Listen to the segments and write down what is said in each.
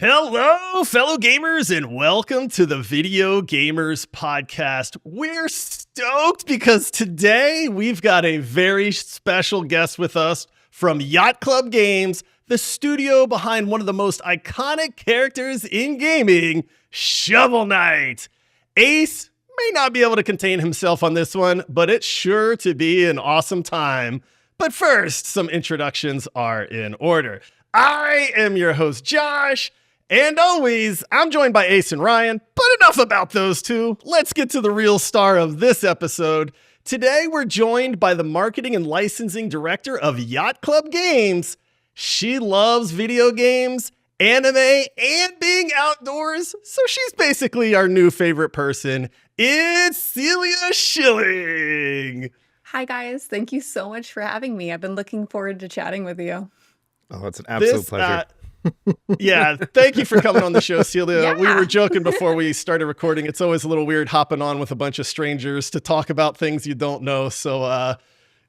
Hello, fellow gamers, and welcome to the Video Gamers Podcast. We're stoked because today we've got a very special guest with us from Yacht Club Games, the studio behind one of the most iconic characters in gaming, Shovel Knight. Ace may not be able to contain himself on this one, but it's sure to be an awesome time. But first, some introductions are in order. I am your host, Josh. And always, I'm joined by Ace and Ryan, but enough about those two. Let's get to the real star of this episode. Today, we're joined by the marketing and licensing director of Yacht Club Games. She loves video games, anime, and being outdoors, so she's basically our new favorite person. It's Celia Schilling. Hi, guys. Thank you so much for having me. I've been looking forward to chatting with you. Oh, it's an absolute pleasure. Yeah, thank you for coming on the show, Celia. Yeah. We were joking before we started recording. It's always a little weird hopping on with a bunch of strangers to talk about things you don't know. So,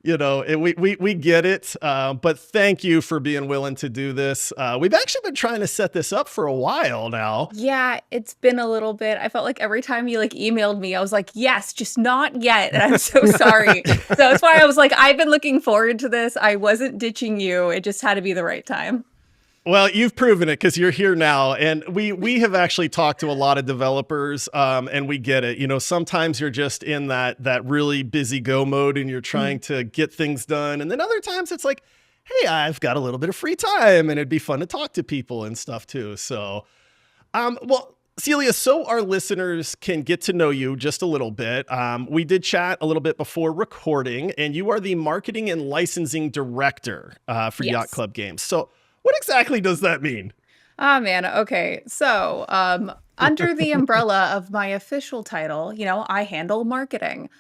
we get it. But thank you for being willing to do this. We've actually been trying to set this up for a while now. Yeah, it's been a little bit. I felt like every time you emailed me, I was like, yes, just not yet. And I'm so sorry. So that's why I was like, I've been looking forward to this. I wasn't ditching you. It just had to be the right time. Well, you've proven it because you're here now. And we have actually talked to a lot of developers and we get it. You know, sometimes you're just in that really busy go mode and you're trying to get things done. And then other times it's like, hey, I've got a little bit of free time and it'd be fun to talk to people and stuff too. So, Celia, so our listeners can get to know you just a little bit. We did chat a little bit before recording and you are the marketing and licensing director for Yacht Club Games. So what exactly does that mean? Oh, man. Okay. So under the umbrella of my official title, I handle marketing,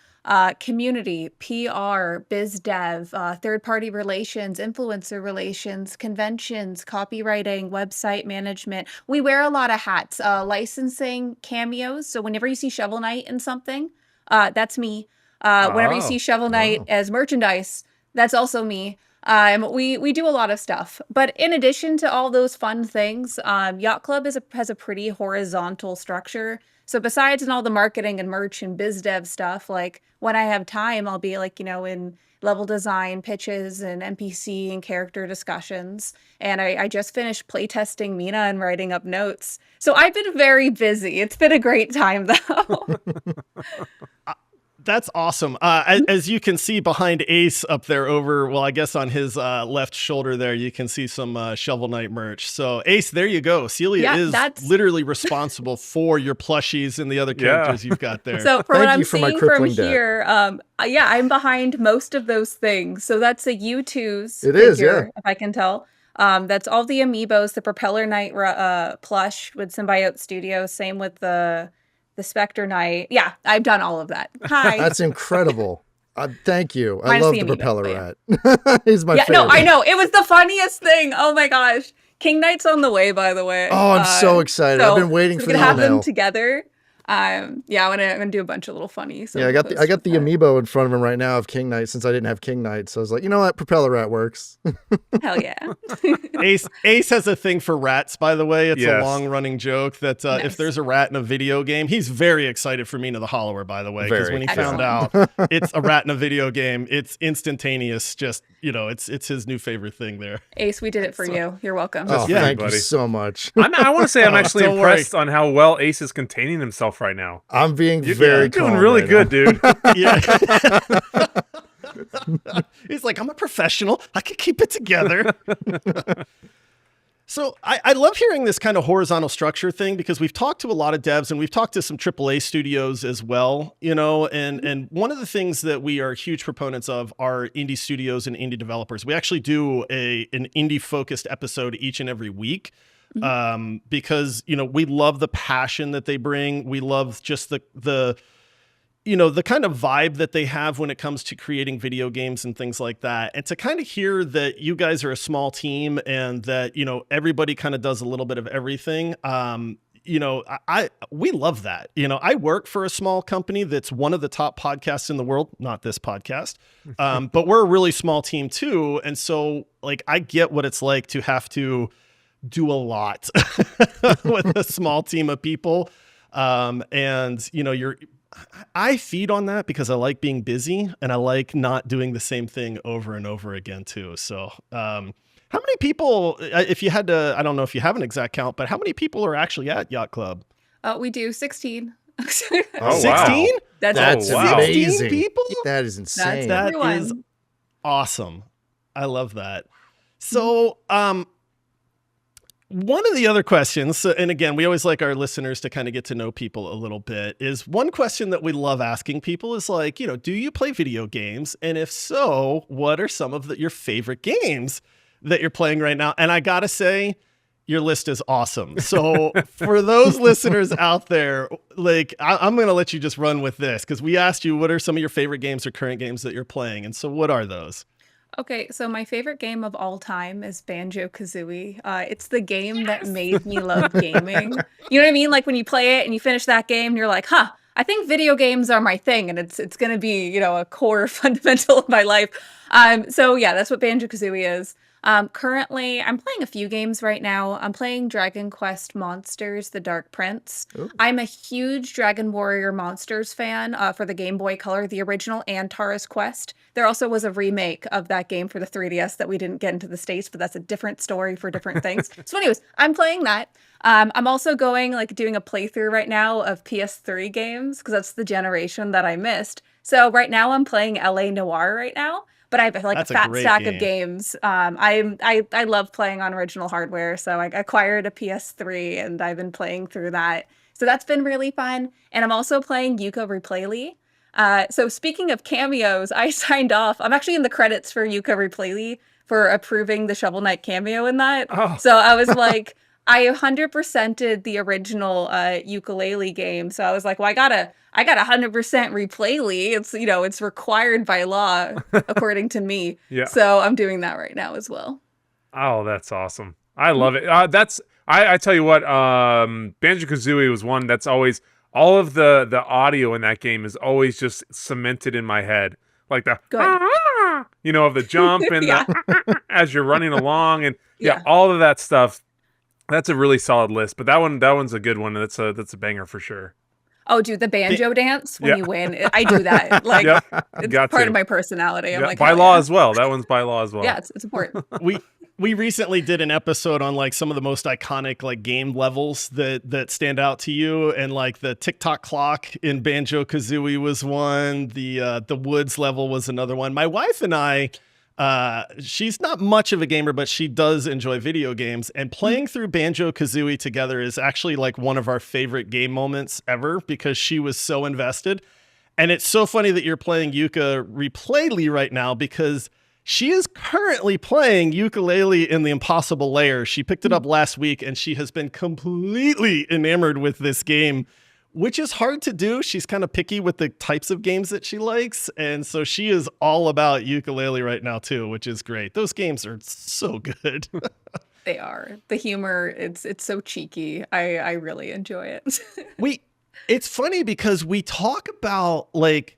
community, PR, biz dev, third-party relations, influencer relations, conventions, copywriting, website management. We wear a lot of hats, licensing, cameos. So whenever you see Shovel Knight in something, that's me. Whenever you see Shovel Knight as merchandise, that's also me. We do a lot of stuff, but in addition to all those fun things, Yacht Club has a pretty horizontal structure. So besides in all the marketing and merch and biz dev stuff, like when I have time, I'll be in level design pitches and NPC and character discussions. And I just finished playtesting Mina and writing up notes. So I've been very busy. It's been a great time though. That's awesome. As you can see behind Ace up there I guess on his left shoulder there, you can see some Shovel Knight merch. So Ace, there you go. Celia is literally responsible for your plushies and the other characters you've got there. So from what I'm seeing from here, I'm behind most of those things. So that's a U2's figure, if I can tell. That's all the amiibos, the Propeller Knight plush with Symbiote Studios. Same with the Spectre Knight. Yeah, I've done all of that. Hi. That's incredible. Thank you. I love the Propeller Rat. He's my favorite. No, I know. It was the funniest thing. Oh my gosh. King Knight's on the way, by the way. Oh, I'm so excited. I've been waiting for the email. We can have them together. I'm gonna do a bunch of little funnies. Yeah, I got the amiibo in front of him right now of King Knight since I didn't have King Knight. So I was like, you know what, Propeller Rat works. Hell yeah. Ace has a thing for rats, by the way. It's a long running joke that if there's a rat in a video game, he's very excited for Mina the Hollower, by the way, because when he found out it's a rat in a video game, it's instantaneous. Just it's his new favorite thing there. Ace, we did it for you. You're welcome. Oh, thank you so much. I want to say I'm actually impressed on how well Ace is containing himself right now. I'm being very calm. Doing really good, dude. Yeah. He's like, I'm a professional. I can keep it together. So I love hearing this kind of horizontal structure thing because we've talked to a lot of devs and we've talked to some AAA studios as well, and one of the things that we are huge proponents of are indie studios and indie developers. We actually do an indie focused episode each and every week. Because, we love the passion that they bring. We love just the kind of vibe that they have when it comes to creating video games and things like that. And to kind of hear that you guys are a small team and that, everybody kind of does a little bit of everything. We love that. I work for a small company that's one of the top podcasts in the world, not this podcast, but we're a really small team too. And so I get what it's like to have to do a lot with a small team of people. And you know, I feed on that because I like being busy and I like not doing the same thing over and over again too. So, how many people, if you had to, I don't know if you have an exact count, but how many people are actually at Yacht Club? We do 16. Oh, 16? wow. That's wow. amazing. people? That is insane. That everyone. is awesome. I love that. So, one of the other questions, and again, we always like our listeners to kind of get to know people a little bit, is one question that we love asking people is like, you know, do you play video games? And if so, what are some of your favorite games that you're playing right now? And I got to say, your list is awesome. So for those listeners out there, like, I'm going to let you just run with this because we asked you, what are some of your favorite games or current games that you're playing? And so what are those? Okay, so my favorite game of all time is Banjo-Kazooie. It's the game that made me love gaming. You know what I mean? Like when you play it and you finish that game, and you're like, huh, I think video games are my thing, and it's going to be, you know, a core fundamental of my life. So yeah, that's what Banjo-Kazooie is. Currently, I'm playing a few games right now. I'm playing Dragon Quest Monsters: The Dark Prince. Ooh. I'm a huge Dragon Warrior Monsters fan for the Game Boy Color, the original, and Tara's Quest. There also was a remake of that game for the 3DS that we didn't get into the States, but that's a different story for different things. So anyways, I'm playing that. I'm also doing a playthrough right now of PS3 games because that's the generation that I missed. So right now I'm playing LA Noire right now. But I have like That's a a fat great stack game. of games. I love playing on original hardware, so I acquired a PS3 and I've been playing through that. So that's been really fun. And I'm also playing Yuka Replay. So speaking of cameos, I signed off. I'm actually in the credits for Yuka Replay for approving the Shovel Knight cameo in that. Oh. So I was like, I 100%ed the original ukulele game. So I was like, well, I got 100% replay. It's, you know, it's required by law, according to me. Yeah. So I'm doing that right now as well. Oh, that's awesome. I love it. I tell you what, Banjo-Kazooie was one that's always, all of the audio in that game is always just cemented in my head. Like the, Good. you know, of the jump and Yeah. the, as you're running along and Yeah. all of that stuff. That's a really solid list, but that one's a good one. And that's a banger for sure. Oh, dude, the banjo dance when Yeah. you win. I do that. Like, Yep. it's Got part to. of my personality. I'm Yeah, like, by hell law yeah. as well. That one's by law as well. Yeah, it's important. We recently did an episode on like some of the most iconic like game levels that stand out to you, and like the TikTok clock in Banjo-Kazooie was one. The woods level was another one. My wife and I, she's not much of a gamer, but she does enjoy video games, and playing through Banjo-Kazooie together is actually like one of our favorite game moments ever because she was so invested. And it's so funny that you're playing Yuka Replay right now because she is currently playing Ukulele in the Impossible Lair. She picked it up last week and she has been completely enamored with this game, which is hard to do. She's kind of picky with the types of games that she likes. And so she is all about ukulele right now too, which is great. Those games are so good. They are. The humor, it's so cheeky. I really enjoy it. It's funny because we talk about like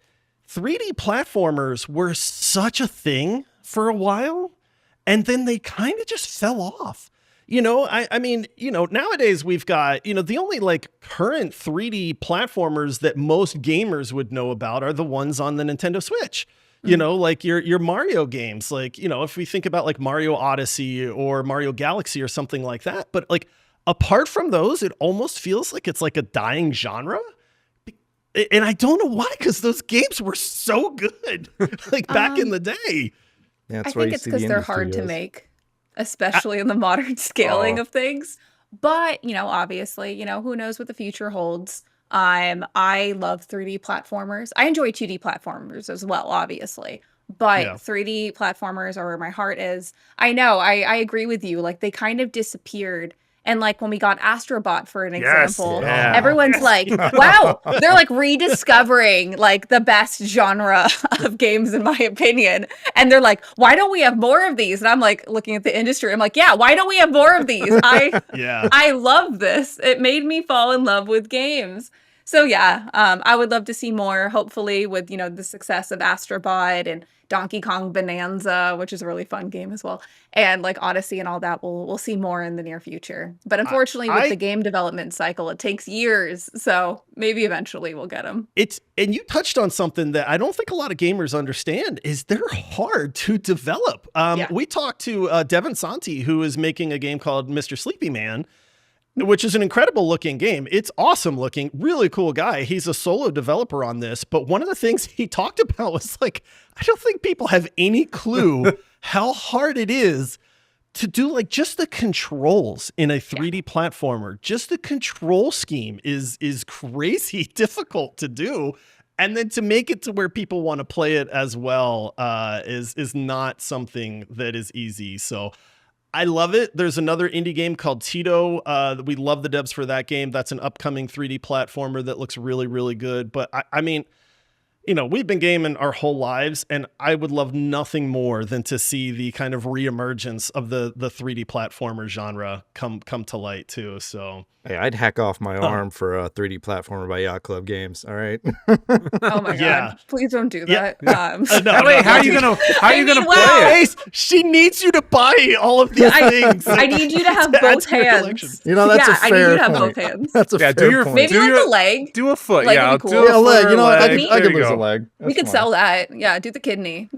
3D platformers were such a thing for a while, and then they kind of just fell off. You know, I mean, you know, nowadays we've got, you know, the only like current 3D platformers that most gamers would know about are the ones on the Nintendo Switch. You know, like your Mario games, like, you know, if we think about like Mario Odyssey or Mario Galaxy or something like that. But like apart from those, it almost feels like it's like a dying genre. And I don't know why, because those games were so good, like back in the day. Yeah, I that's why think you it's see the because they're industry hard to goes. make, especially in the modern scaling Oh. of things. But, you know, obviously, you know, who knows what the future holds. I love 3D platformers. I enjoy 2D platformers as well, obviously. But Yeah. 3D platformers are where my heart is. I know, I agree with you. Like, they kind of disappeared. And like when we got Astrobot, for an Yes, example, yeah. everyone's like, wow, they're like rediscovering like the best genre of games, in my opinion. And they're like, why don't we have more of these? And I'm like looking at the industry. I'm like, yeah, why don't we have more of these? Yeah. I love this. It made me fall in love with games. So yeah, I would love to see more, hopefully with, the success of Astrobot and Donkey Kong Bonanza, which is a really fun game as well. And like Odyssey and all that, we'll see more in the near future. But unfortunately, with the game development cycle, it takes years. So maybe eventually we'll get them. And you touched on something that I don't think a lot of gamers understand is they're hard to develop. We talked to Devin Santi, who is making a game called Mr. Sleepy Man, which is an incredible looking game. It's awesome looking, really cool guy. He's a solo developer on this. But one of the things he talked about was like, I don't think people have any clue how hard it is to do like just the controls in a 3D platformer. Just the control scheme is crazy difficult to do. And then to make it to where people want to play it as well is not something that is easy. So I love it. There's another indie game called Tito. We love the devs for that game. That's an upcoming 3D platformer that looks really, really good. But I mean, we've been gaming our whole lives, and I would love nothing more than to see the kind of reemergence of the 3D platformer genre come to light too. So hey, I'd hack off my arm for a 3D platformer by Yacht Club Games. All right. Oh my god! Please don't do that. Wait, how are you gonna play it? She needs you to buy all of these things. I need you to have both hands. That's a fair I need you to have point. both hands. That's a fair point. Maybe like a leg. Do a foot. Leg Yeah, would be I'll cool. do a leg. I There could you lose go. a leg. We could sell that. Yeah, do the kidney.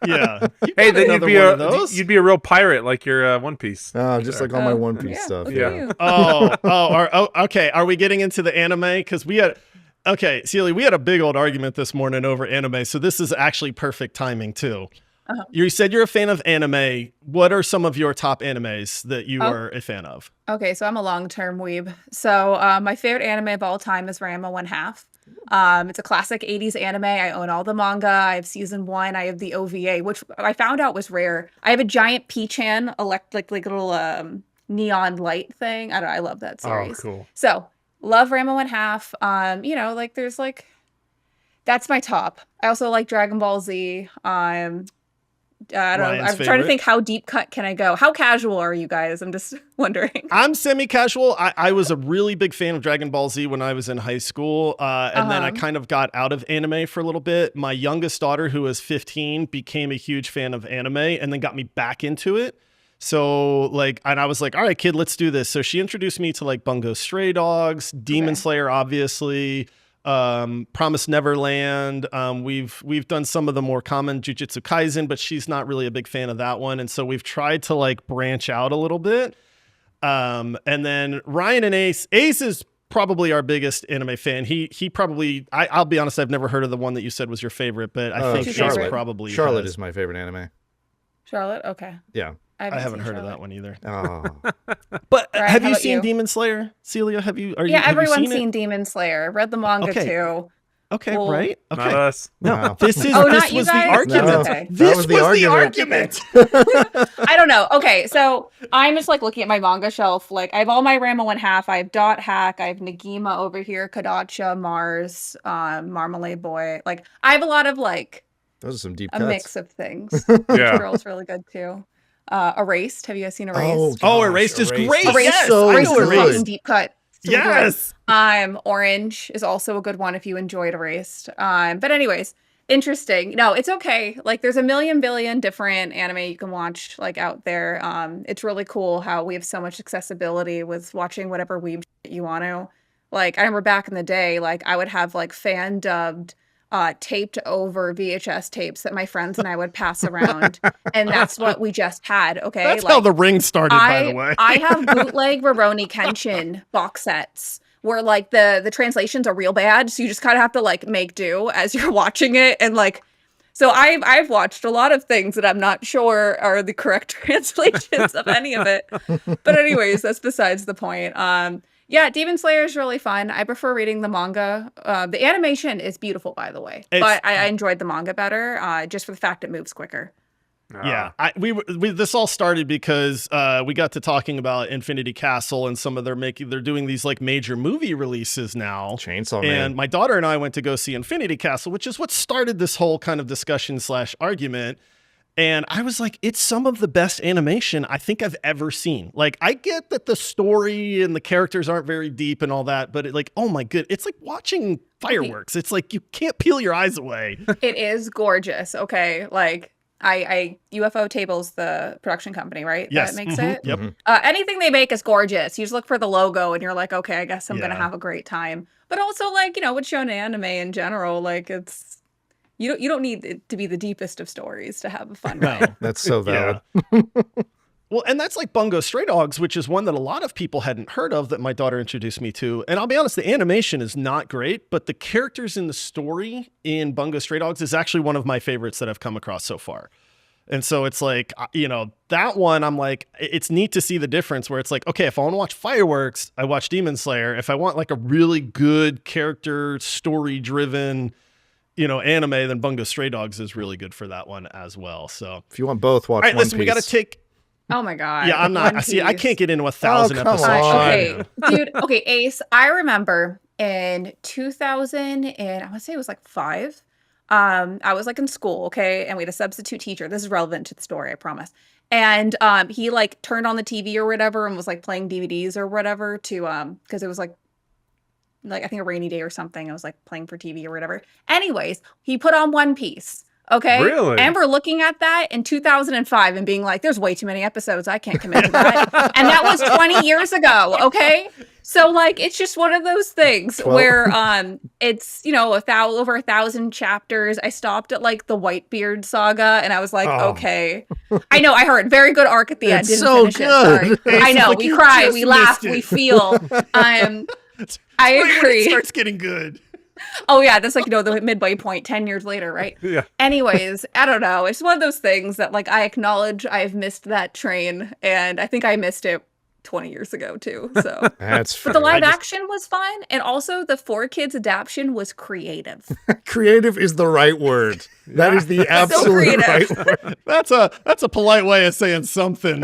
Yeah. Hey, then Another one of those? you'd be a real pirate like your One Piece. Oh, just like all my One Piece stuff. Look Yeah. at you. Okay. Are we getting into the anime? Because Celia, we had a big old argument this morning over anime. So this is actually perfect timing too. You said you're a fan of anime. What are some of your top animes that you are a fan of? Okay, so I'm a long-term weeb. So my favorite anime of all time is Ranma 1/2. It's a classic 80s anime. I own all the manga. I have season 1. I have the OVA, which I found out was rare. I have a giant P-chan like little neon light thing. I don't know. I love that series. Oh, cool. So love Ranma 1/2. There's like, that's my top. I also like Dragon Ball Z. I don't know. I'm trying to think, how deep cut can I go? How casual are you guys? I'm just wondering. I'm semi-casual. I was a really big fan of Dragon Ball Z when I was in high school. And then I kind of got out of anime for a little bit. My youngest daughter, who was 15, became a huge fan of anime and then got me back into it. So and I was like, all right, kid, let's do this. So she introduced me to like Bungo Stray Dogs, Demon Slayer, obviously, Promised Neverland. We've done some of the more common Jujutsu Kaisen, but she's not really a big fan of that one. And so we've tried to like branch out a little bit. And then Ryan and Ace is probably our biggest anime fan. He probably, I'll be honest, I've never heard of the one that you said was your favorite, but I think Charlotte. probably Charlotte is my favorite anime. Charlotte? Okay. Yeah. I haven't heard of that one either. Oh. But Right, have how you about seen you? Demon Slayer, Celia? Have you Everyone's seen seen Demon Slayer. Read the manga too. Okay, Well, right? Not Okay. us. No, this is Oh, this not you was the guys? argument. No. Okay. This was was the the argument. argument. I don't know. Okay, so I'm just like looking at my manga shelf. Like I have all my Ranma 1/2. I have Dot Hack. I have Nagima over here. Kodacha, Mars, Marmalade Boy. Like I have a lot of like Those are some deep a cuts. mix of things. Yeah. Girl's really good too. Erased. Have you guys seen Erased? Oh, Erased is great. Erased, Yes, so I Erased know is good. awesome Erased. deep cut. So Yes. good. Orange is also a good one if you enjoyed Erased. But anyways, interesting. No, it's okay. Like there's a million billion different anime you can watch like out there. It's really cool how we have so much accessibility with watching whatever weeb shit you want to. Like I remember back in the day, like I would have like fan dubbed taped over VHS tapes that my friends and I would pass around. And that's what we just had. Okay. That's like, how the ring started, by the way. I have bootleg Rurouni Kenshin box sets where like the translations are real bad. So you just kind of have to like make do as you're watching it. And like, so I've watched a lot of things that I'm not sure are the correct translations of any of it. But anyways, that's besides the point. Yeah, Demon Slayer is really fun. I prefer reading the manga. The animation is beautiful, by the way, but I enjoyed the manga better just for the fact it moves quicker. Yeah, we this all started because we got to talking about Infinity Castle and some of they're doing these like major movie releases now. Chainsaw Man. And my daughter and I went to go see Infinity Castle, which is what started this whole kind of discussion / argument. And I was like, it's some of the best animation I think I've ever seen. Like, I get that the story and the characters aren't very deep and all that, but oh my good, it's like watching fireworks. It's like you can't peel your eyes away. It is gorgeous. Okay, like I UFO Tables, the production company, right? Yes. That makes it. Yep. Anything they make is gorgeous. You just look for the logo and you're like, okay, I guess I'm gonna Yeah. have a great time. But also, like, with shonen anime in general, like it's you don't need it to be the deepest of stories to have a fun ride. That's so valid. Well, and that's like Bungo Stray Dogs, which is one that a lot of people hadn't heard of that my daughter introduced me to. And I'll be honest, the animation is not great, but the characters in the story in Bungo Stray Dogs is actually one of my favorites that I've come across so far. And so it's like, that one, I'm like, it's neat to see the difference where it's like, okay, if I want to watch fireworks, I watch Demon Slayer. If I want like a really good character, story-driven, anime, then Bungo Stray Dogs is really good for that one as well. So If you want both, watch all right, One listen, we Piece. got to take. Oh my god. Yeah, I'm not. One See, I Piece. can't get into 1,000 come episodes. on. Okay, dude. Okay, Ace. I remember in 2000, and I want to say it was like 5. I was like in school, okay, and we had a substitute teacher. This is relevant to the story, I promise. And he like turned on the TV or whatever and was like playing DVDs or whatever to because it was like I think a rainy day or something. I was like playing for TV or whatever. Anyways, he put on One Piece. Okay. Really? And we're looking at that in 2005 and being like, there's way too many episodes. I can't commit to that. And that was 20 years ago. Okay. So like, it's just one of those things where it's, over 1,000 chapters. I stopped at like the Whitebeard saga and I was like, okay. I know, I heard very good arc at the end. It's Didn't so finish good. it. Sorry. I know. like We you cry, just we laugh, missed it. we feel. I Where it agree. starts getting good. Oh yeah, that's like the midway point 10 years later, right? Yeah. Anyways, I don't know. It's one of those things that like I acknowledge I've missed that train, and I think I missed it 20 years ago too. So That's fair. but the live action was fun, and also the 4Kids adaptation was creative. Creative is the right word. That is the absolute creative. right word. That's a polite way of saying something.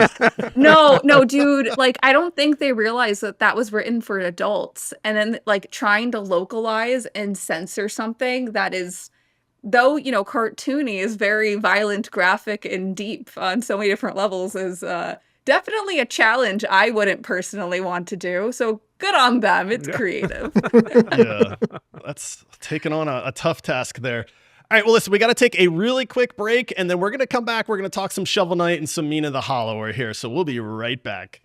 No, dude, like I don't think they realized that was written for adults, and then like trying to localize and censor something that is, though cartoony, is very violent, graphic, and deep on so many different levels, is definitely a challenge I wouldn't personally want to do. So good on them. It's creative. Yeah, that's taking on a tough task there. All right, well, listen, we got to take a really quick break, and then we're going to come back. We're going to talk some Shovel Knight and some Mina the Hollower here, so we'll be right back.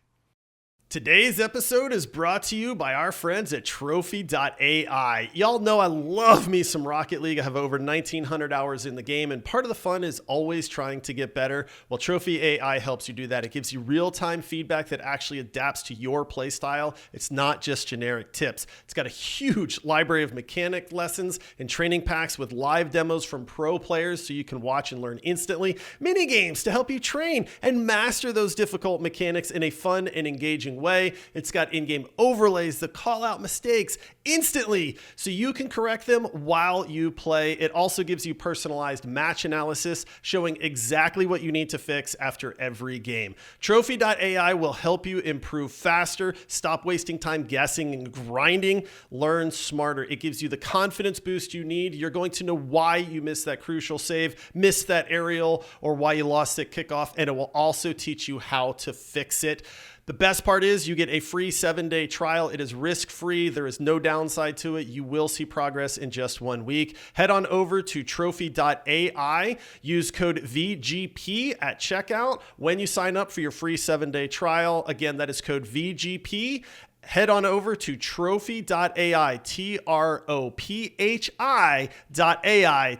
Today's episode is brought to you by our friends at Trophy.ai. Y'all know I love me some Rocket League. I have over 1,900 hours in the game, and part of the fun is always trying to get better. Well, Trophy AI helps you do that. It gives you real-time feedback that actually adapts to your play style. It's not just generic tips. It's got a huge library of mechanic lessons and training packs with live demos from pro players so you can watch and learn instantly. Mini games to help you train and master those difficult mechanics in a fun and engaging way. It's got in-game overlays that call out mistakes instantly so you can correct them while you play. It also gives you personalized match analysis showing exactly what you need to fix after every game. Trophy.ai will help you improve faster, stop wasting time guessing and grinding, learn smarter. It gives you the confidence boost you need. You're going to know why you missed that crucial save, missed that aerial, or why you lost at kickoff, and it will also teach you how to fix it. The best part is you get a free 7-day trial. It is risk-free. There is no downside to it. You will see progress in just 1 week. Head on over to trophy.ai. Use code VGP at checkout when you sign up for your free 7-day trial. Again, that is code VGP. Head on over to trophy.ai, trophi.ai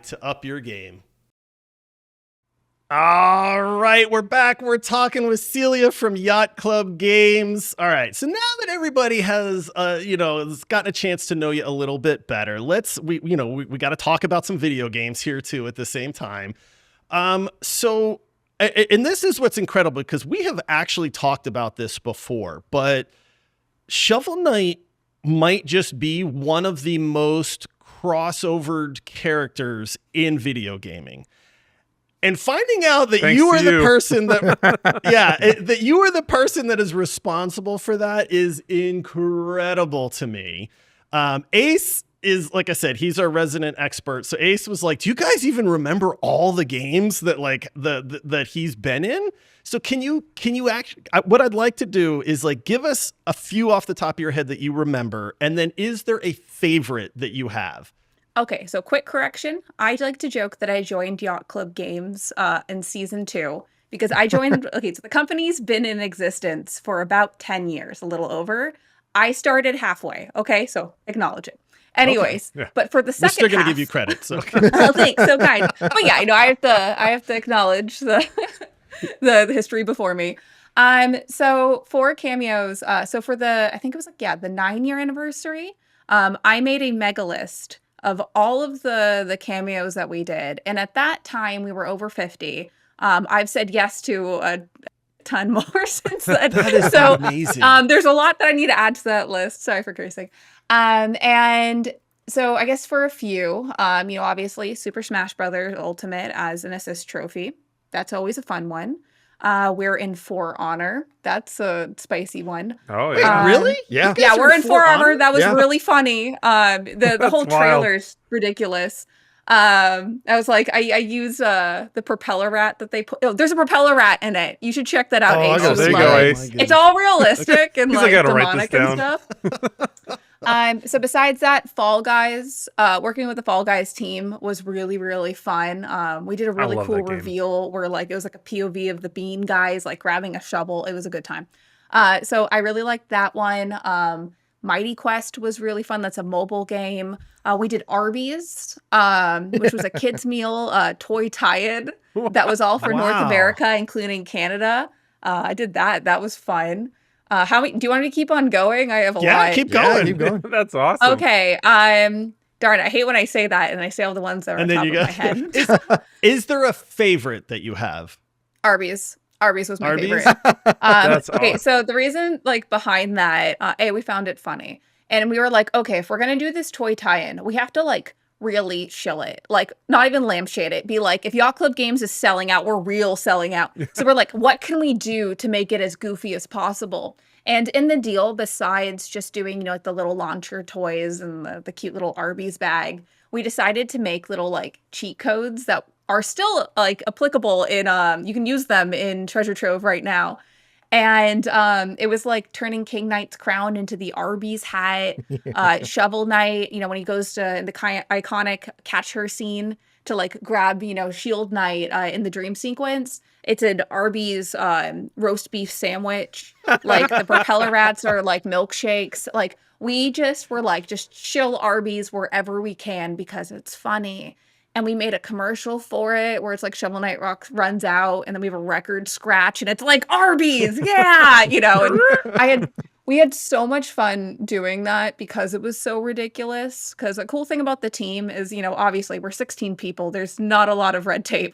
to up your game. All right, we're back. We're talking with Celia from Yacht Club Games. All right, so now that everybody has, has gotten a chance to know you a little bit better, we got to talk about some video games here too at the same time. And this is what's incredible because we have actually talked about this before, but Shovel Knight might just be one of the most crossovered characters in video gaming. And finding out that you are the person that, that you are the person that is responsible for that is incredible to me. Ace is, like I said, he's our resident expert. So Ace was like, do you guys even remember all the games that like that he's been in? So can you actually, what I'd like to do is like, give us a few off the top of your head that you remember. And then is there a favorite that you have? Okay, so quick correction. I like to joke that I joined Yacht Club Games in season 2 because I joined, okay, so the company's been in existence for about 10 years, a little over. I started halfway, okay? So acknowledge it. Anyways, Okay. Yeah. But for the We're second still going to half, give you credit. So oh, thanks, so kind. But yeah, I have to acknowledge the the history before me. So for cameos, so for I think it was like, the 9-year anniversary, I made a mega list of all of the cameos that we did. And at that time we were over 50. I've said yes to a ton more since then. that is So amazing. there's a lot that I need to add to that list. Sorry for cursing. And so I guess for a few, obviously Super Smash Brothers Ultimate as an assist trophy. That's always a fun one. We're in For Honor. That's a spicy one. Oh Wait, yeah. really? Yeah. You guys Yeah, are we're in For Honor. That was Yeah. really funny. The That's whole wild. trailer's ridiculous. I was like, I use the propeller rat that they put. Oh, there's a propeller rat in it. You should check that out. Oh, I Ace. gotta You there would you love go, it. Ace. It's all realistic and He's like like, "I gotta write this demonic and down." stuff. So besides that, Fall Guys, working with the Fall Guys team was really, really fun. We did a really love cool that game. reveal where like it was like a POV of the bean guys like grabbing a shovel. It was a good time. So I really liked that one. Mighty Quest was really fun. That's a mobile game. We did Arby's, which was a kids meal, toy tie-in that was all for North Wow. America, including Canada. I did that. That was fun. Do you want me to keep on going? I have a lot. Keep Yeah, going. keep going. That's awesome. Okay. Darn it. I hate when I say that and I say all the ones that are on And then top you of go. my head. Is there a favorite that you have? Arby's. Arby's was my Arby's? favorite. That's Okay, awesome. so the reason like behind that, we found it funny. And we were like, okay, if we're gonna do this toy tie-in, we have to like really shill it. Like not even lampshade it. Be like, if Yacht Club Games is selling out, we're real selling out. So we're like, what can we do to make it as goofy as possible? And in the deal, besides just doing, like the little launcher toys and the cute little Arby's bag, we decided to make little like cheat codes that are still like applicable in you can use them in Treasure Trove right now. And it was like turning King Knight's crown into the Arby's hat. Shovel Knight, when he goes to the iconic catch her scene to like grab, Shield Knight in the dream sequence. It's an Arby's roast beef sandwich. Like the propeller rats are like milkshakes. Like we just were like, just chill Arby's wherever we can because it's funny. And we made a commercial for it where it's like Shovel Knight runs out and then we have a record scratch and it's like Arby's, yeah, and we had so much fun doing that because it was so ridiculous. Because the cool thing about the team is, obviously we're 16 people. There's not a lot of red tape.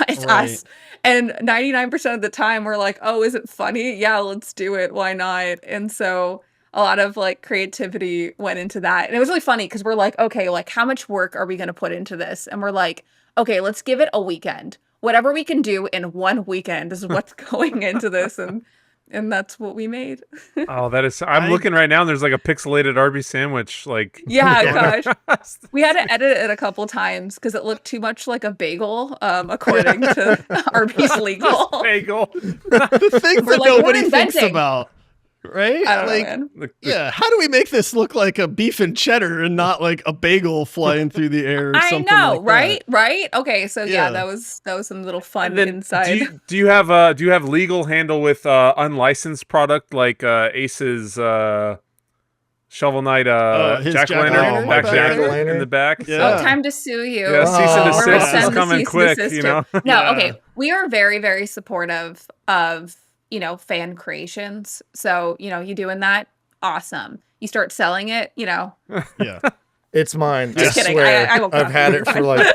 It's Right. us. And 99% of the time we're like, oh, is it funny? Yeah, let's do it. Why not? And so a lot of like creativity went into that. And it was really funny because we're like, okay, like how much work are we going to put into this? And we're like, okay, let's give it a weekend. Whatever we can do in one weekend is what's going into this. And that's what we made. Oh, that is. I'm looking right now, and there's like a pixelated Arby's sandwich. Like, Yeah, gosh. We had to edit it a couple times because it looked too much like a bagel, according to Arby's legal. bagel. The things We're that like, we're nobody thinks inventing. about. Right? I don't like, know, man. yeah. How do we make this look like a beef and cheddar and not like a bagel flying through the air or I something know, like that? right? Right? Okay, so yeah, Yeah. that was some little fun Then inside. do you have legal handle with unlicensed product like Ace's Shovel Knight his jack-o'-lantern jack-o'-lantern? back Oh, jacket jack-o'-lantern? in the back? Yeah. Oh, time to sue you. Yeah, cease and Oh. desist Send is the coming cease and quick, desist you to- know? No, Yeah. okay. We are very, very supportive of, fan creations. So, you doing that, awesome. You start selling it, Yeah. It's mine. Just I kidding. swear. I won't I've had it for like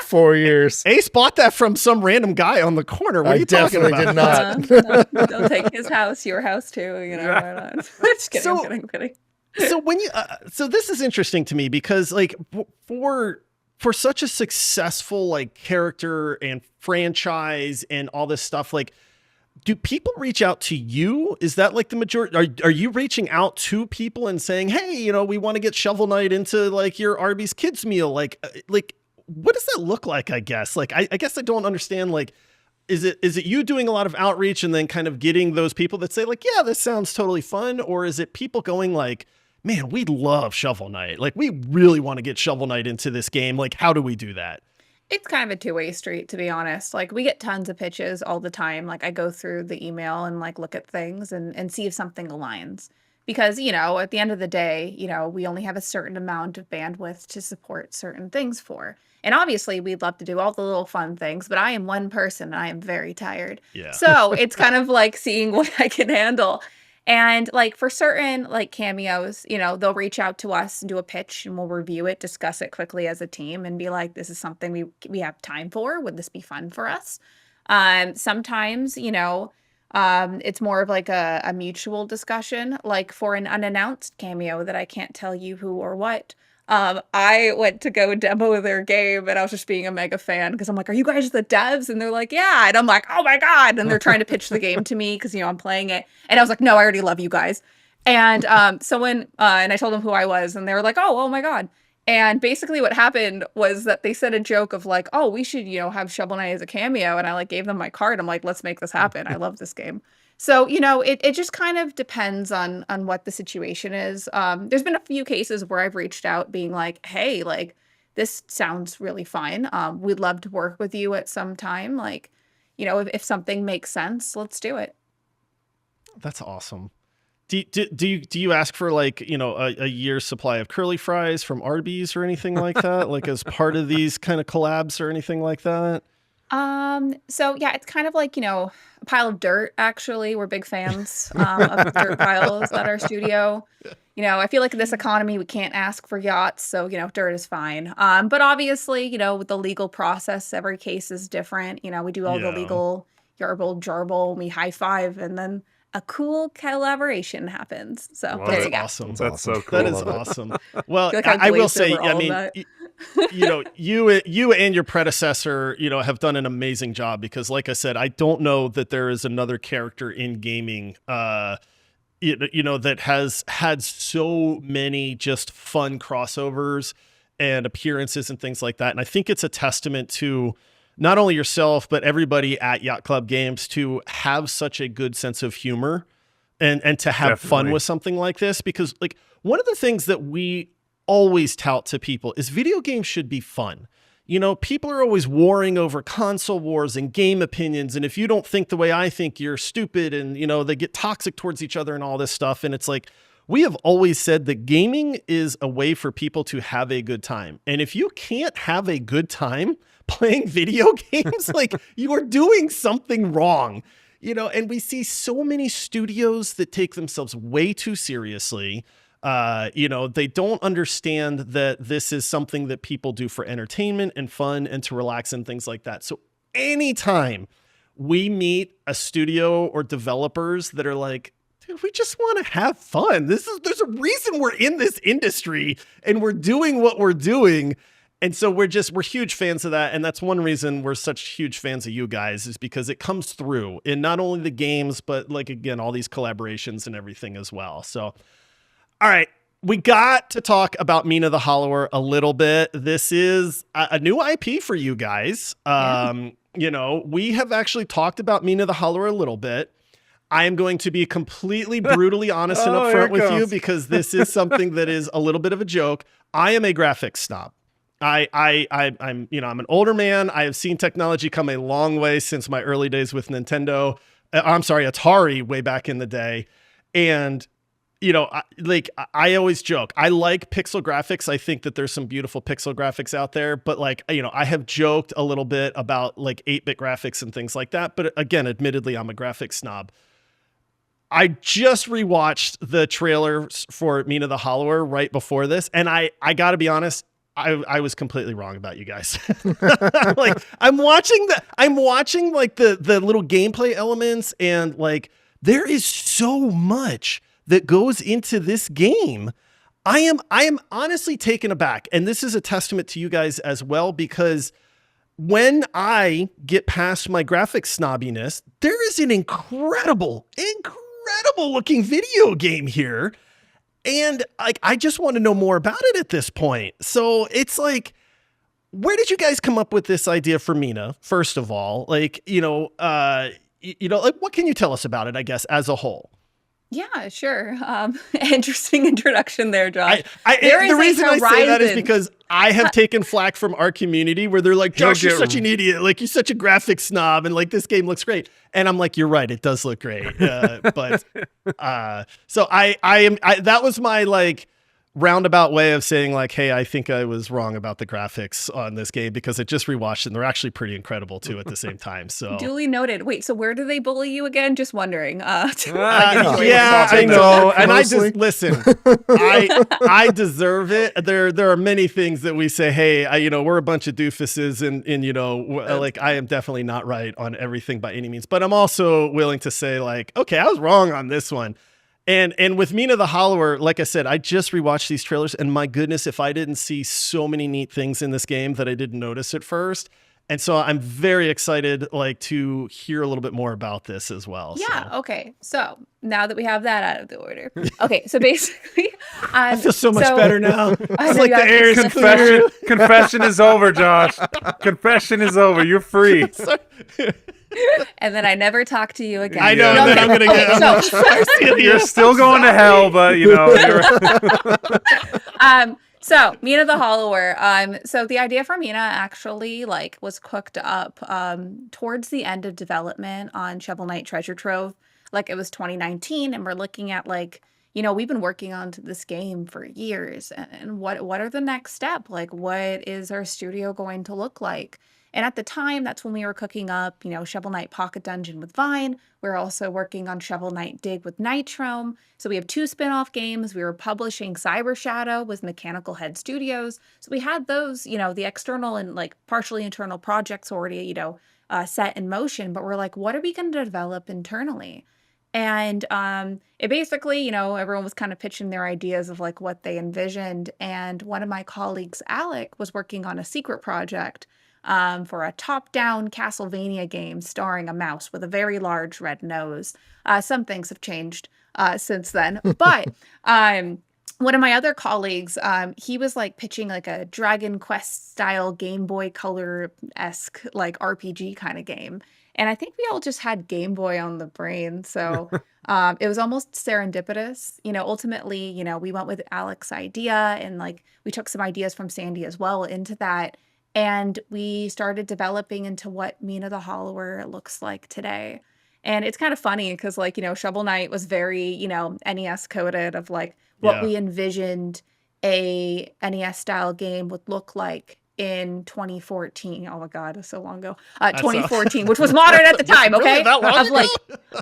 4 years. Ace bought that from some random guy on the corner. What are I you talking definitely about? did not. no, they'll take his house, your house too, why not? Just kidding, So- I'm kidding. So when you so this is interesting to me because like for such a successful like character and franchise and all this stuff, like do people reach out to you? Is that like the majority? Are you reaching out to people and saying, hey, you know, we want to get Shovel Knight into like your Arby's kids meal? Like what does that look like? I guess I guess I don't understand. Like, is it you doing a lot of outreach and then kind of getting those people that say like, yeah, this sounds totally fun? Or is it people going like, man, we love Shovel Knight. Like, we really want to get Shovel Knight into this game. Like, how do we do that? It's kind of a two-way street, to be honest. Like, we get tons of pitches all the time. Like, I go through the email and like look at things and see if something aligns. Because, you know, at the end of the day, you know, we only have a certain amount of bandwidth to support certain things for. And obviously, we'd love to do all the little fun things, but I am one person and I am very tired. Yeah. So it's kind of like seeing what I can handle. And like for certain like cameos, you know, they'll reach out to us and do a pitch and we'll review it, discuss it quickly as a team and be like, this is something we have time for. Would this be fun for us? Sometimes, you know, it's more of like a mutual discussion, like for an unannounced cameo that I can't tell you who or what. I went to go demo their game and I was just being a mega fan because I'm like, are you guys the devs? And they're like, yeah. And I'm like, oh my God. And they're trying to pitch the game to me because, you know, I'm playing it. And I was like, no, I already love you guys. And and I told them who I was and they were like, oh my God. And basically what happened was that they said a joke of like, oh, we should, you know, have Shovel Knight as a cameo. And I like gave them my card. I'm like, let's make this happen. I love this game. So, you know, it just kind of depends on what the situation is. There's been a few cases where I've reached out being like, hey, like, this sounds really fun. We'd love to work with you at some time. Like, you know, if something makes sense, let's do it. That's awesome. Do you ask for like, you know, a year's supply of curly fries from Arby's or anything like that? Like as part of these kind of collabs or anything like that? So yeah, it's kind of like, you know, a pile of dirt, actually. We're big fans of dirt piles at our studio. You know, I feel like in this economy, we can't ask for yachts. So, you know, dirt is fine. But obviously, you know, with the legal process, every case is different. You know, we do all the legal yarble, jarble, we high five, and then a cool collaboration happens. So there you go. Awesome. That's so cool. That is awesome. Well, Like I will say, over I all of mean, that. you know, you and your predecessor, you know, have done an amazing job because, like I said, I don't know that there is another character in gaming, you know, that has had so many just fun crossovers and appearances and things like that. And I think it's a testament to not only yourself, but everybody at Yacht Club Games to have such a good sense of humor and to have fun with something like this. Because like one of the things that we always tout to people is video games should be fun. You know, people are always warring over console wars and game opinions. And if you don't think the way I think, you're stupid. And, you know, they get toxic towards each other and all this stuff. And it's like, we have always said that gaming is a way for people to have a good time. And if you can't have a good time playing video games, like you are doing something wrong, you know, and we see so many studios that take themselves way too seriously. You know, they don't understand that this is something that people do for entertainment and fun and to relax and things like that. So anytime we meet a studio or developers that are like, dude, we just want to have fun. There's a reason we're in this industry and we're doing what we're doing. And so we're huge fans of that. And that's one reason we're such huge fans of you guys is because it comes through in not only the games, but like, again, all these collaborations and everything as well. So, all right, we got to talk about Mina the Hollower a little bit. This is a new IP for you guys. You know, we have actually talked about Mina the Hollower a little bit. I am going to be completely brutally honest and upfront with you because this is something that is a little bit of a joke. I am a graphics snob. I'm, you know, I'm an older man. I have seen technology come a long way since my early days with Nintendo. I'm sorry, Atari way back in the day. And, you know, I always joke, I like pixel graphics. I think that there's some beautiful pixel graphics out there, but like, you know, I have joked a little bit about like 8-bit graphics and things like that. But again, admittedly, I'm a graphics snob. I just rewatched the trailer for Mina the Hollower right before this. And I gotta be honest, I was completely wrong about you guys. Like I'm watching like the little gameplay elements and like there is so much that goes into this game. I am honestly taken aback. And this is a testament to you guys as well, because when I get past my graphics snobbiness, there is an incredible looking video game here. And like, I just want to know more about it at this point. So it's like, where did you guys come up with this idea for Mina? First of all, like, like, what can you tell us about it, I guess, as a whole? Yeah, sure. Interesting introduction there, Josh. The reason I say that is because I have taken flack from our community where they're like, Josh, you're such an idiot. Like, you're such a graphic snob. And like, this game looks great. And I'm like, you're right. It does look great. So that was my like roundabout way of saying like, hey, I think I was wrong about the graphics on this game because I just rewatched it and they're actually pretty incredible too at the same time. So duly noted. Wait, so where do they bully you again? Just wondering. Yeah, I know. And I just listen. I deserve it. There are many things that we say, hey, we're a bunch of doofuses, and like I am definitely not right on everything by any means. But I'm also willing to say like, okay, I was wrong on this one. And with Mina the Hollower, like I said, I just rewatched these trailers, and my goodness, if I didn't see so many neat things in this game that I didn't notice at first. And so I'm very excited like to hear a little bit more about this as well. Yeah, okay. So now that we have that out of the order. Okay, so basically I feel so much better now. It's like the air is confession is over, Josh. Confession is over. You're free. And then I never talk to you again. I know. No, then I'm gonna get. You're still going to hell, but So Mina the Hollower. So the idea for Mina actually like was cooked up towards the end of development on Shovel Knight Treasure Trove. Like it was 2019, and we're looking at like, we've been working on this game for years, and what are the next step? Like, what is our studio going to look like? And at the time, that's when we were cooking up, Shovel Knight Pocket Dungeon with Vine. We're also working on Shovel Knight Dig with Nitrome. So we have 2 spin-off games. We were publishing Cyber Shadow with Mechanical Head Studios. So we had those, the external and like partially internal projects already, set in motion. But we're like, what are we going to develop internally? And it basically, everyone was kind of pitching their ideas of like what they envisioned. And one of my colleagues, Alec, was working on a secret project for a top-down Castlevania game starring a mouse with a very large red nose. Some things have changed since then. But one of my other colleagues, he was like pitching like a Dragon Quest style Game Boy Color-esque like RPG kind of game. And I think we all just had Game Boy on the brain. So it was almost serendipitous. Ultimately, we went with Alec's idea, and like we took some ideas from Sandy as well into that. And we started developing into what Mina the Hollower looks like today. And it's kind of funny because like, Shovel Knight was very, NES coded of like what we envisioned a NES style game would look like in 2014. Oh my God, that's so long ago. 2014, which was modern at the time, okay? Really that long ago? Like,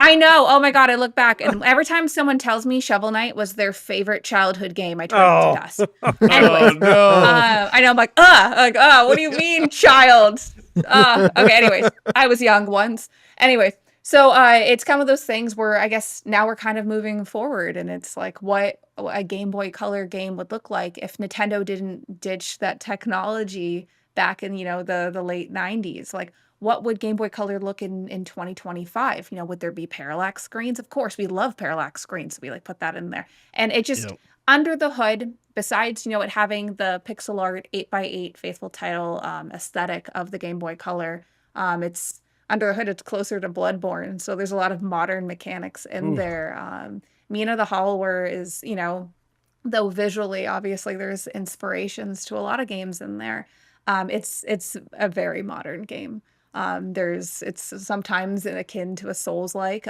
I know. Oh my God, I look back and every time someone tells me Shovel Knight was their favorite childhood game, I turn it to dust. Anyways, I know. I'm like, what do you mean, child? Okay, anyways, I was young once. Anyways, so it's kind of those things where I guess now we're kind of moving forward, and it's like what a Game Boy Color game would look like if Nintendo didn't ditch that technology back in, the late 90s. Like, what would Game Boy Color look in 2025? Would there be parallax screens? Of course, we love parallax screens, so we like put that in there. And it just, under the hood, besides, it having the pixel art 8x8 faithful title aesthetic of the Game Boy Color, it's under the hood, it's closer to Bloodborne. So there's a lot of modern mechanics in there. Mina the Hollower is, though visually, obviously, there's inspirations to a lot of games in there. It's a very modern game. It's sometimes akin to a Souls-like.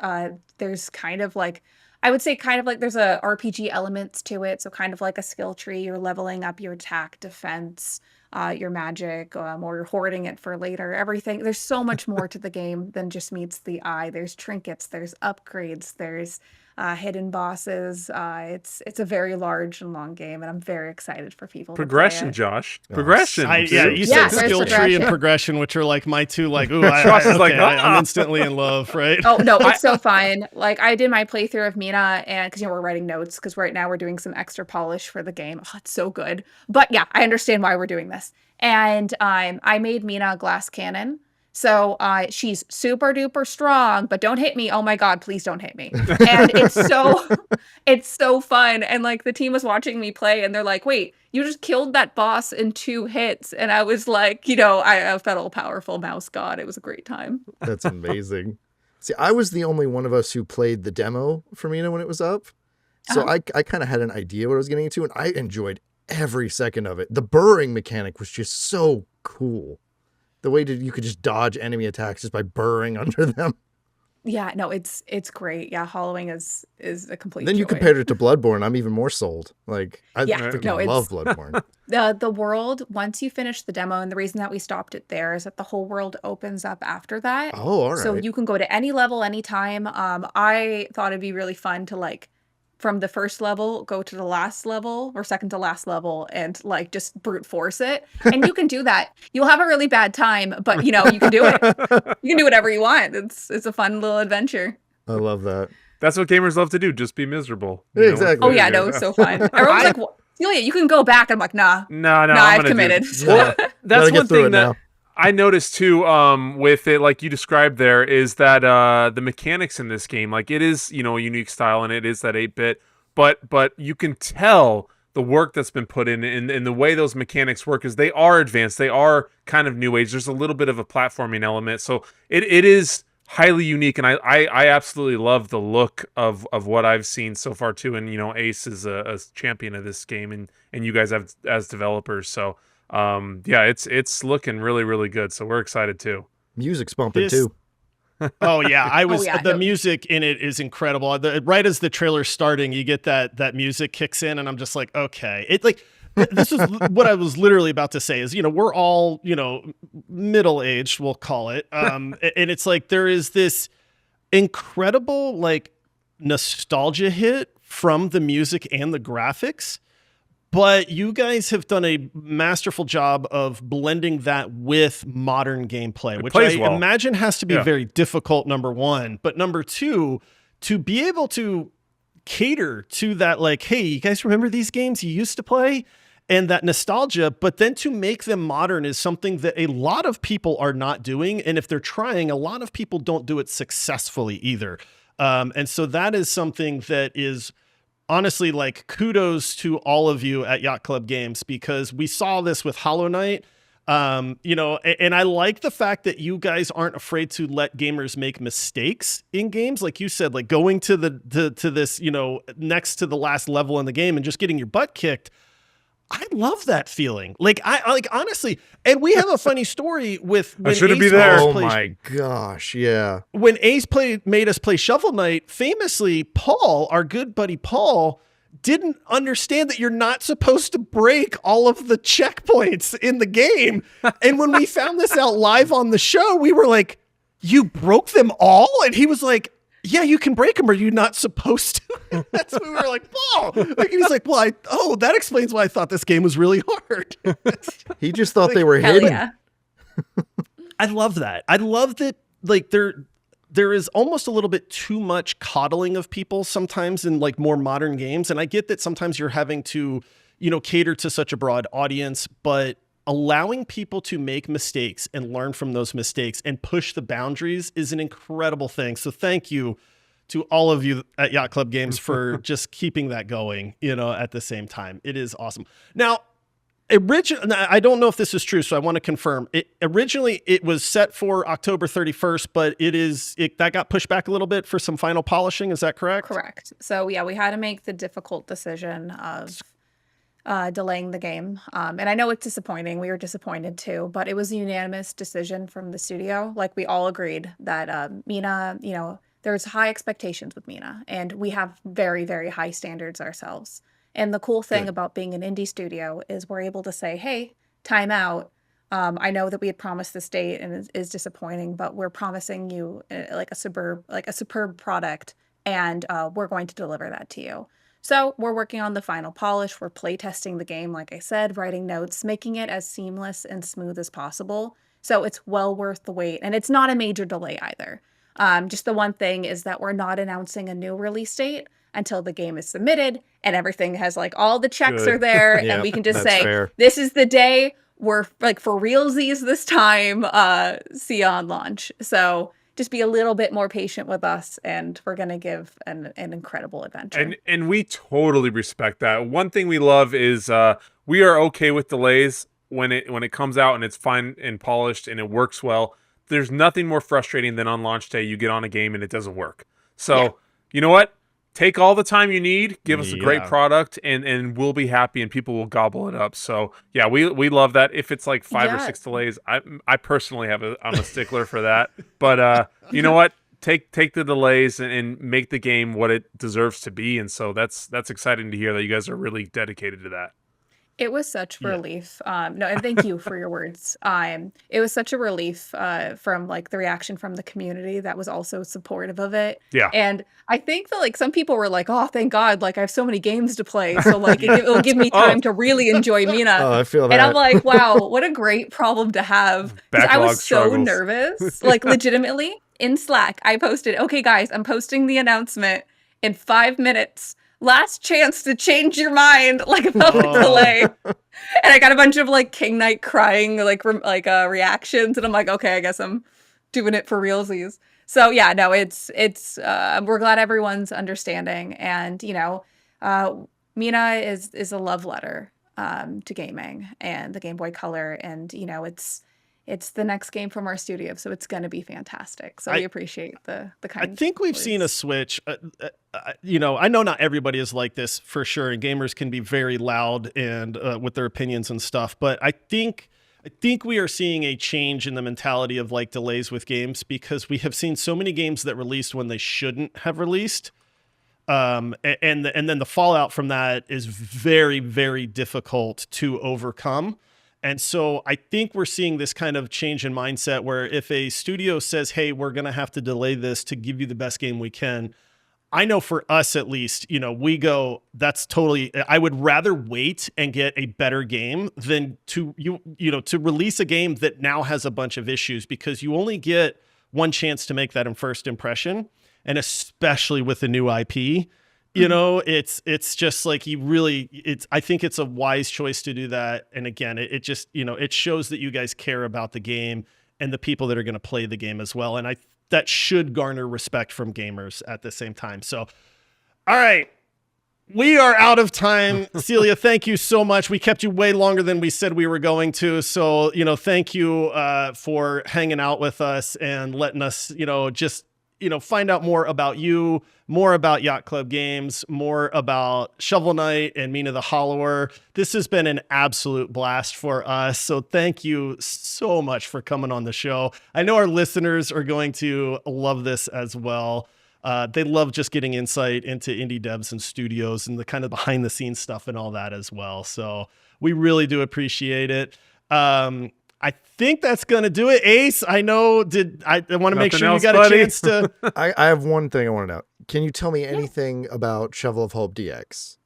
There's kind of like, I would say kind of like there's a RPG elements to it. So kind of like a skill tree, you're leveling up your attack, defense, your magic, or you're hoarding it for later. Everything. There's so much more to the game than just meets the eye. There's trinkets, there's upgrades, there's hidden bosses. It's a very large and long game, and I'm very excited for people progression, to play it. Josh. Progression. You said skill tree and progression, which are like my two, like, ooh, I'm instantly in love, right? Oh, no, it's so fun. Like, I did my playthrough of Mina, and because, we're writing notes, because right now we're doing some extra polish for the game. Oh, it's so good. But yeah, I understand why we're doing this. And I made Mina a glass cannon. So she's super duper strong, but don't hit me. Oh my God, please don't hit me. And it's so fun. And like the team was watching me play and they're like, wait, you just killed that boss in 2 hits. And I was like, I felt all powerful mouse god. It was a great time. That's amazing. See, I was the only one of us who played the demo for Mina when it was up. So I kind of had an idea what I was getting into, and I enjoyed every second of it. The burrowing mechanic was just so cool. The way that you could just dodge enemy attacks just by burrowing under them. Yeah, no, it's great. Yeah, hollowing is a complete Then you joy. compared it to Bloodborne. I'm even more sold. Like, I Yeah, freaking no, love Bloodborne. The world, once you finish the demo, and the reason that we stopped it there is that the whole world opens up after that. Oh, all So right. you can go to any level, anytime. I thought it'd be really fun to like from the first level go to the last level or second to last level and like just brute force it. And you can do that. You'll have a really bad time, but you can do it. You can do whatever you want. It's a fun little adventure. I love that. That's what gamers love to do. Just be miserable. Yeah, exactly. Oh yeah, no, it's so fun. Everyone's like, well, Celia, you can go back. I'm like, nah. No, Nah, I'm I've committed. Yeah. That's Gotta get one through thing it that now. I noticed too, with it, like you described there, is that the mechanics in this game, like it is, a unique style, and it is that 8-bit, but you can tell the work that's been put in the way those mechanics work is they are advanced, they are kind of new age. There's a little bit of a platforming element, so it is highly unique, and I absolutely love the look of what I've seen so far too. And Ace is a champion of this game, and you guys have as developers, so. Yeah, it's looking really, really good. So we're excited too. Music's bumping This- too. Oh yeah, the no. music in it is incredible. Right as the trailer's starting, you get that music kicks in, and I'm just like, okay, it like this is what I was literally about to say is we're all middle aged, we'll call it, and it's like there is this incredible like nostalgia hit from the music and the graphics. But you guys have done a masterful job of blending that with modern gameplay, which I well. imagine has to be Yeah. very difficult, number one. But number two, to be able to cater to that, like, hey, you guys remember these games you used to play? And that nostalgia, but then to make them modern is something that a lot of people are not doing. And if they're trying, a lot of people don't do it successfully either. And so that is something that is... honestly, like kudos to all of you at Yacht Club Games, because we saw this with Hollow Knight, and I like the fact that you guys aren't afraid to let gamers make mistakes in games. Like you said, like going to this, next to the last level in the game and just getting your butt kicked. I love that feeling. Like honestly, and we have a funny story with when shouldn't be Ace there. Oh plays- my gosh, yeah. when Ace made us play Shovel Knight, famously, Paul, our good buddy Paul, didn't understand that you're not supposed to break all of the checkpoints in the game. And when we found this out live on the show, we were like, you broke them all? And he was like, yeah, you can break them. Are you not supposed to? That's when we were like, Paul. Like, he's like, well, that explains why I thought this game was really hard. He just thought they were Hell hidden. yeah. I love that. I love that, like, there is almost a little bit too much coddling of people sometimes in like more modern games. And I get that sometimes you're having to, cater to such a broad audience, but allowing people to make mistakes and learn from those mistakes and push the boundaries is an incredible thing. So thank you to all of you at Yacht Club Games for just keeping that going, at the same time. It is awesome. Now, I don't know if this is true, so I want to confirm. Originally, it was set for October 31st, but that got pushed back a little bit for some final polishing. Is that correct? Correct. So yeah, we had to make the difficult decision of delaying the game. And I know it's disappointing. We were disappointed too, but it was a unanimous decision from the studio. Like we all agreed that Mina, there's high expectations with Mina, and we have very, very high standards ourselves. And the cool thing about being an indie studio is we're able to say, hey, time out. I know that we had promised this date and it is disappointing, but we're promising you like a superb product, and we're going to deliver that to you. So we're working on the final polish. We're playtesting the game, like I said, writing notes, making it as seamless and smooth as possible. So it's well worth the wait. And it's not a major delay either. Just the one thing is that we're not announcing a new release date until the game is submitted and everything has like all the checks Good. are there. Yeah, and we can just that's say, fair. this is the day we're like for realsies this time, see you on launch. So just be a little bit more patient with us, and we're gonna give an incredible adventure. And we totally respect that. One thing we love is we are okay with delays when it comes out and it's fine and polished and it works well. There's nothing more frustrating than on launch day you get on a game and it doesn't work. So you know what? Take all the time you need, give us a great product, and we'll be happy and people will gobble it up. So yeah, we love that. If it's like 5 or 6 delays, I personally I'm a stickler for that. But you know what? Take the delays and make the game what it deserves to be. And so that's exciting to hear that you guys are really dedicated to that. It was such relief. No, and thank you for your words. It was such a relief from like the reaction from the community that was also supportive of it. Yeah. And I think that like some people were like, "Oh, thank God! Like I have so many games to play, so like it'll give me time to really enjoy Mina." Oh, I feel that. And I'm like, "Wow, what a great problem to have!" 'Cause I was so nervous, like legitimately in Slack. I posted, "Okay, guys, I'm posting the announcement in 5 minutes. Last chance to change your mind, like about the delay." And I got a bunch of like King Knight crying, like reactions, and I'm like, okay, I guess I'm doing it for realsies. So yeah, no, it's we're glad everyone's understanding, and you know, Mina is a love letter to gaming and the Game Boy Color, and you know, it's the next game from our studio, so it's going to be fantastic. So we appreciate the kind. I think we've seen a switch. You know, I know not everybody is like this for sure, and gamers can be very loud and with their opinions and stuff. But I think we are seeing a change in the mentality of like delays with games, because we have seen so many games that released when they shouldn't have released. And then the fallout from that is very, very difficult to overcome. And so I think we're seeing this kind of change in mindset where if a studio says, hey, we're going to have to delay this to give you the best game we can, I know for us at least, you know, we go, that's totally, I would rather wait and get a better game than to release a game that now has a bunch of issues, because you only get one chance to make that first impression. And especially with the new IP, you know, it's just like I think it's a wise choice to do that. And again, it just, you know, it shows that you guys care about the game and the people that are going to play the game as well. And that should garner respect from gamers at the same time. So, all right, we are out of time. Celia, thank you so much. We kept you way longer than we said we were going to. So, you know, thank you for hanging out with us and letting us, you know, just, you know, find out more about you, more about Yacht Club games, more about Shovel Knight and Mina the Hollower. This has been an absolute blast for us. So thank you so much for coming on the show. I know our listeners are going to love this as well. They love just getting insight into indie devs and studios and the kind of behind the scenes stuff and all that as well. So we really do appreciate it. I think that's going to do it. Ace, I know, I want to make sure you got a chance to. I have one thing I want to know. Can you tell me anything about Shovel of Hope DX?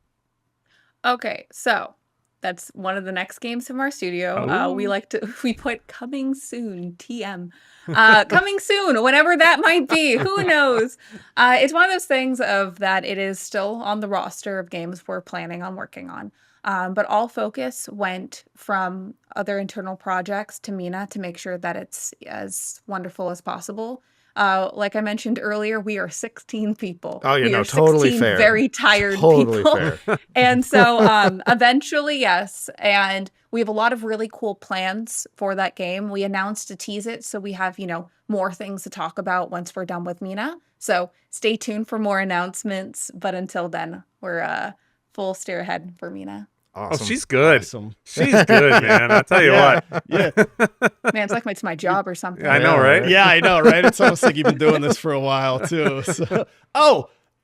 Okay, so that's one of the next games from our studio. We put coming soon, TM. Coming soon, whenever that might be. Who knows? It's one of those things of that it is still on the roster of games we're planning on working on. But all focus went from other internal projects to Mina to make sure that it's as wonderful as possible. Like I mentioned earlier, we are 16 people. Oh, yeah, we no, are totally 16 fair. very tired Totally people. fair. And so eventually, yes. And we have a lot of really cool plans for that game. We announced to tease it, so we have, you know, more things to talk about once we're done with Mina. So stay tuned for more announcements. But until then, we're full steer ahead for Mina. Awesome. Oh, she's good. Awesome. She's good, man. I'll tell you what. Yeah. Man, it's my job or something. I know, right? Yeah, I know, right? It's almost like you've been doing this for a while too. So,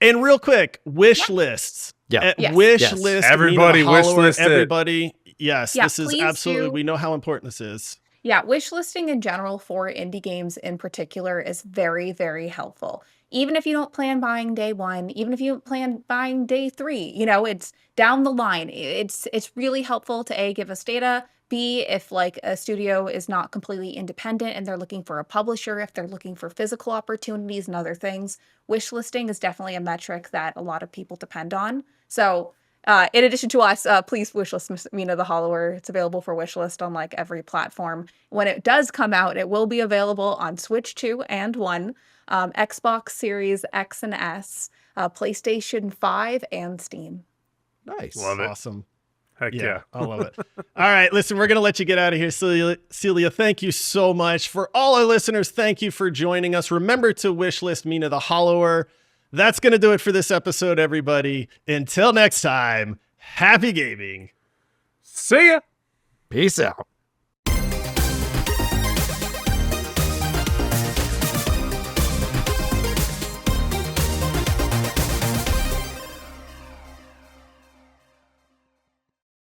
and real quick, wish lists. Yeah. Yes. Wish list. Everybody Mina the wish Hollower, list it. everybody. Yes, Yeah, this is please absolutely, do. we know how important this is. Yeah, wish listing in general for indie games in particular is very, very helpful. Even if you don't plan buying day one, even if you plan buying day 3, you know, it's down the line. It's really helpful to A, give us data, B, if like a studio is not completely independent and they're looking for a publisher, if they're looking for physical opportunities and other things, wish listing is definitely a metric that a lot of people depend on. So In addition to us, please wishlist Mina the Hollower. It's available for wishlist on like every platform. When it does come out, it will be available on Switch 2 and 1, Xbox Series X and S, PlayStation 5, and Steam. Nice. Love it. Awesome. Heck yeah. I love it. All right, listen, we're going to let you get out of here, Celia. Thank you so much. For all our listeners, thank you for joining us. Remember to wishlist Mina the Hollower. That's going to do it for this episode, everybody. Until next time, happy gaming. See ya. Peace out.